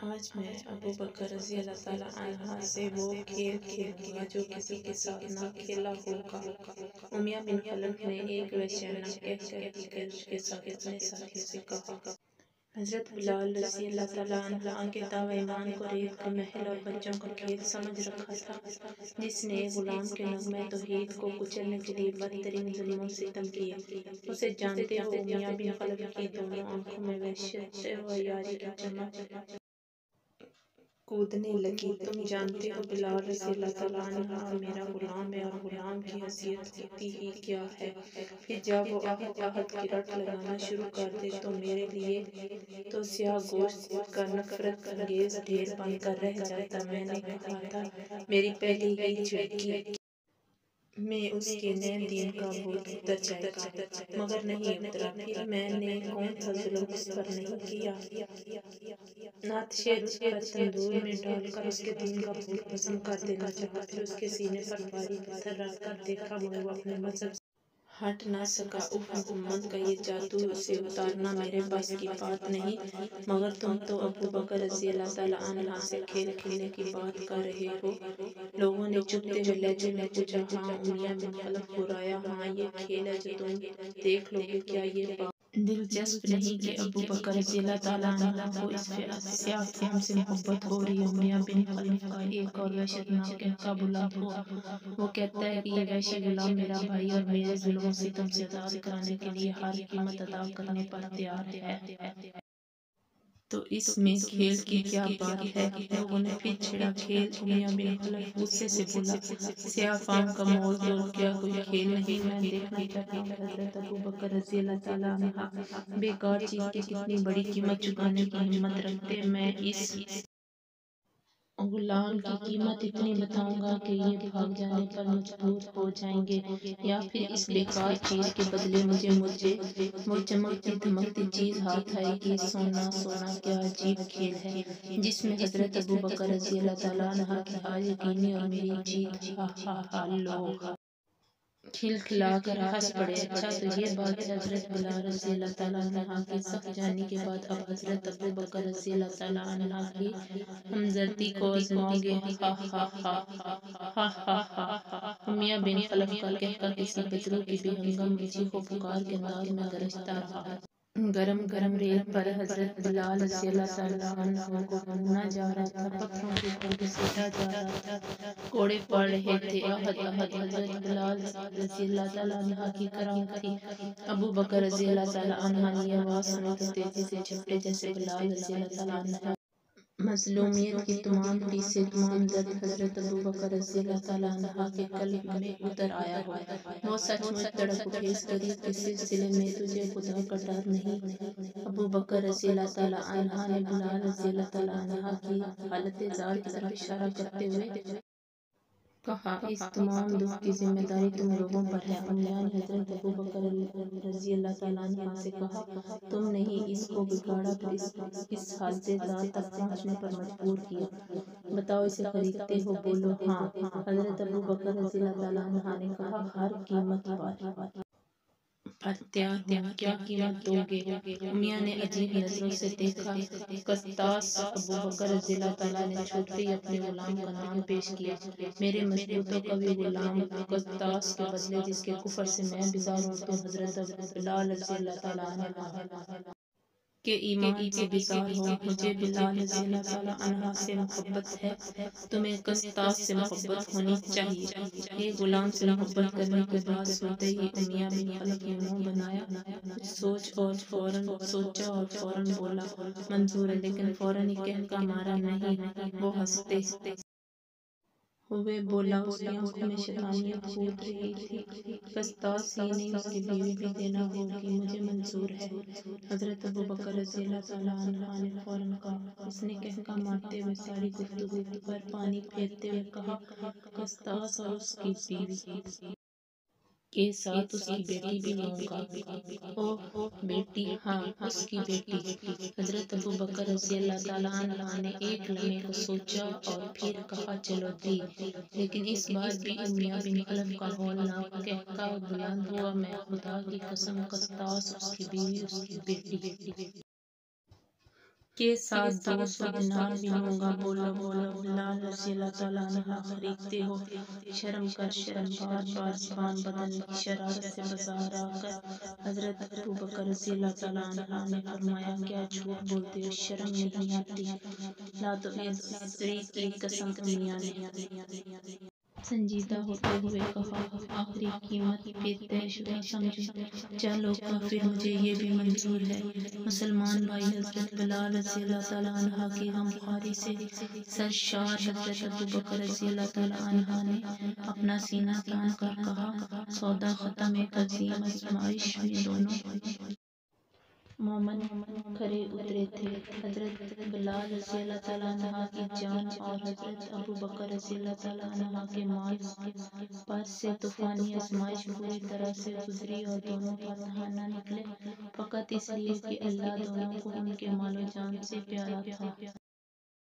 آج میں ابو بکر رضی اللہ تعالیٰ عنہ سے وہ کھیل کھیلوں گا جو کسی کے ساتھ نہ کھیلا ہوگا۔ امیہ بن خلف نے ایک ویشیا نہ کہہ کر دی کہ اس کے ساتھ اپنے ساتھی سے کہا۔ حضرت بلال رضی اللہ تعالیٰ عنہ کے دعویٰ ایمان کو ریت کا محل اور بچوں کا کھیل سمجھ رکھا تھا، جس نے ایک غلام کے نغمہ توحید کو کچلنے کے لیے بدترین ظلم و ستم کیے۔ اسے جانتے ہو امیہ بن خلف کی دونوں آنکھوں میں وحشت و عیاری کی چمک کودنے لگی۔ تم جانتے ہو بلال رضی اللہ تعالیٰ عنہ میرا غلام ہے اور غلام کی حیثیت ہوتی ہی کیا ہے۔ پھر جب وہ آہت کی رٹ لگانا شروع کر دے تو میرے لیے تو سیاہ گوشت کا نفرت انگیز ڈھیر بن کر رہ جاتا۔ میں نے کہا تھا میری پہلی ہی جھڑکی میں اس کے نئے دین کا بھوت اتر جائے گا، مگر نہیں اترا۔ پھر میں نے کون سا ظلم اس پر نہیں کیا۔ نعت شعر پر تندور میں ڈال کر اس کے دین کا بھوت بھسم کر دینا چاہا، پھر اس کے سینے پر بھاری پتھر رکھ کر دیکھا مگر وہ اپنے مذہب سے ہٹ نہ سکا۔ اف، محمد کا یہ جادو اسے اتارنا میرے بس کی بات نہیں۔ مگر تم تو ابو بکر رضی اللہ تعالیٰ عنہ سے کھیل کھیلنے کی بات کر رہے ہو۔ لوگوں نے چبھتے ہوئے لہجے میں پوچھا۔ ہاں، امیہ بن خلف برایا، ہاں یہ کھیل ہے جو تم دیکھ لو گے، کیا یہ بات دلچسپ نہیں کہ ابو بکر رضی اللہ تعالیٰ عنہ کو اس سیاہ فام سے محبت ہو رہی ہے۔ امیہ بن خلف کا ایک اور وحشتناک قہقہہ بلند ہوا۔ وہ کہتا ہے کہ یہ وحشی غلام میرا بھائی اور میرے ظلم و ستم سے آزاد کرانے کے لیے ہر قیمت ادا کرنے پر تیار ہے۔ تو اس میں کھیل کی کیا بات ہے؟ لوگوں نے پھر چھیڑا کھیل۔ امیہ بن خلف غصے سے بولا، سیاہ فام کا مول تول کیا کوئی کھیل نہیں؟ میں دیکھنا چاہتا ہوں کہ حضرت ابو بکر رضی اللہ تعالیٰ عنہ بیکار چیز کی کتنی بڑی قیمت چکانے کی ہمت رکھتے۔ میں اس غلام کی قیمت اتنی بتاؤں گا کہ یہ بھاگ جانے پر مجبور ہو جائیں گے، یا پھر اس بیکار چیز کے بدلے مجھے وہ چمکتی دھمکتی چیز ہاتھ آئے گی۔ سونا کیا عجیب کھیل ہے جس میں حضرت ابو بکر رضی اللہ تعالیٰ عنہ کی ہار یقینی اور میری جیت۔ ہا ہا ہا، لوگ کھلکھلا کر ہنس پڑے۔ اچھا تو یہ بات ہے۔ حضرت بلال رضی اللہ تعالیٰ عنہ کی سخت جانی کے بعد اب حضرت ابو بکر رضی اللہ تعالیٰ عنہ کی ہمدردی کو آزماؤ گے؟ ہا ہا ہا ہا ہا ہا۔ امیہ بن خلف کا قہقہہ کسی بدرو کی بے ہنگم چیخ و پکار کے انداز میں گرجتا رہا۔ گرم گرم ریت پر حضرت بلال رضی اللہ تعالیٰ عنہ کو بھونا جا رہا تھا، پتھروں کے اوپر گھسیٹا جا رہا تھا، کوڑے پڑ رہے تھے۔ آہت آہت حضرت بلال رضی اللہ تعالیٰ عنہ کی کراہت تھی۔ ابو بکر رضی اللہ تعالیٰ عنہ نے یہ آواز سنی تو تیزی سے جھپٹے جیسے بلال رضی اللہ تعالیٰ عنہ مظلومیت کی تمام حسیں، تمام درد حضرت ابو بکر رضی اللہ تعالیٰ عنہ کے قلب میں اتر آیا ہو۔ وہ سچ مچ تڑپ اٹھے۔ اس غریب کے سلسلے میں تجھے خدا کا ڈر نہیں؟ ابو بکر رضی اللہ تعالیٰ عنہ نے بلال رضی اللہ تعالیٰ عنہ کی حالت زار کی طرف اشارہ کرتے ہوئے کہا، اس تمام دکھ کی ذمہ داری تم لوگوں پر ہے۔ امیہ نے حضرت ابو بکر رضی اللہ تعالیٰ عنہ سے کہا، تم نے ہی اس کو بگاڑا، پھر اس حالت زار تک پہنچنے پر مجبور کیا۔ بتاؤ اسے خریدتے ہو؟ بولو ہاں۔ حضرت ابو بکر رضی اللہ تعالیٰ عنہ نے کہا، ہر قیمت پر تیار ہوں۔ کیا قیمت دو گے؟ امیہ نے عجیب نظروں سے دیکھا۔ قسطاس۔ ابو بکر رضی اللہ تعالیٰ نے چھوٹتے ہی اپنے غلام کا نام پیش کیا۔ میرے مضبوط و قوی غلام قسطاس کے بدلے جس کے کفر سے میں بیزار ہوں، تم حضرت بلال رضی اللہ تعالیٰ عنہ کے ایمان سے بیزار ہو۔ مجھے بلال رضی اللہ تعالیٰ عنہ سے محبت ہے، تمہیں قسطاس سے محبت ہونی چاہیے۔ ایک غلام سے محبت کرنے کی بات سنتے ہی امیہ بن خلف نے منہ بنایا، کچھ سوچا اور فوراً بولا، منظور ہے، لیکن فوراً ہی قہقہہ مارا، نہیں۔ وہ ہنستے ہوئے بولا، اس کی آنکھوں میں شیطانیت کود رہی تھی، قسطاس ہی نہیں اس کی بیوی بھی دینا ہوگی، مجھے منظور ہے۔ حضرت ابو بکر رضی اللہ تعالیٰ عنہ نے فوراً کہا۔ اس نے قہقہہ مارتے ہوئے ساری گفتگو پر پانی پھیرتے ہوئے کہا، قسطاس اور اس کی بیوی کے ساتھ اس کی بیٹی بھی لوں گا۔ اوہ، بیٹی؟ ہاں، اس کی بیٹی۔ حضرت ابو بکر رضی اللہ تعالیٰ عنہ نے ایک لمحے کو سوچا اور پھر کہا، چلو دی۔ لیکن اس بار بھی امیہ بن خلف کا ہولناک قہقہہ بلند ہوا، میں خدا کی قسم، قسطاس، اس کی بیوی، اس کی بیٹی کے ساتھ 200 دینار بھی لوں گا۔ بولو بولو بلال رضی اللہ تعالیٰ عنہ، خریدتے ہو؟ شرم کر شرم۔ بار بار زبان بدلنے کی شرارت سے بازار آ کر حضرت ابوبکر رضی اللہ تعالیٰ عنہ نے فرمایا، کیا جھوٹ بولتے ہو، شرم نہیں آتی؟ لات و عزا کی قسم میاں نے سنجیدہ ہوتے ہوئے کہا، آخری قیمت بھی طے شدہ سمجھو۔ چلو کافر، مجھے یہ بھی منظور ہے۔ مسلمان بھائی، حضرت بلال رضی اللہ تعالیٰ عنہ کی غمخواری سے سرشار حضرت ابوبکر رضی اللہ تعالیٰ عنہ نے اپنا سینہ تان کر کہا، سودا ختم۔ ایک عظیم آزمائش میں دونوں مومن کھرے اترے تھے، حضرت بلال رضی اللہ تعالیٰ عنہ کی جان اور حضرت ابوبکر رضی اللہ تعالیٰ عنہ کے مال پر سے طوفانی آزمائش پوری طرح سے گزری اور دونوں فاتح نہ نکلے، فقط اس لیے کہ اللہ دونوں کو ان کے مال و جان سے پیارا تھا۔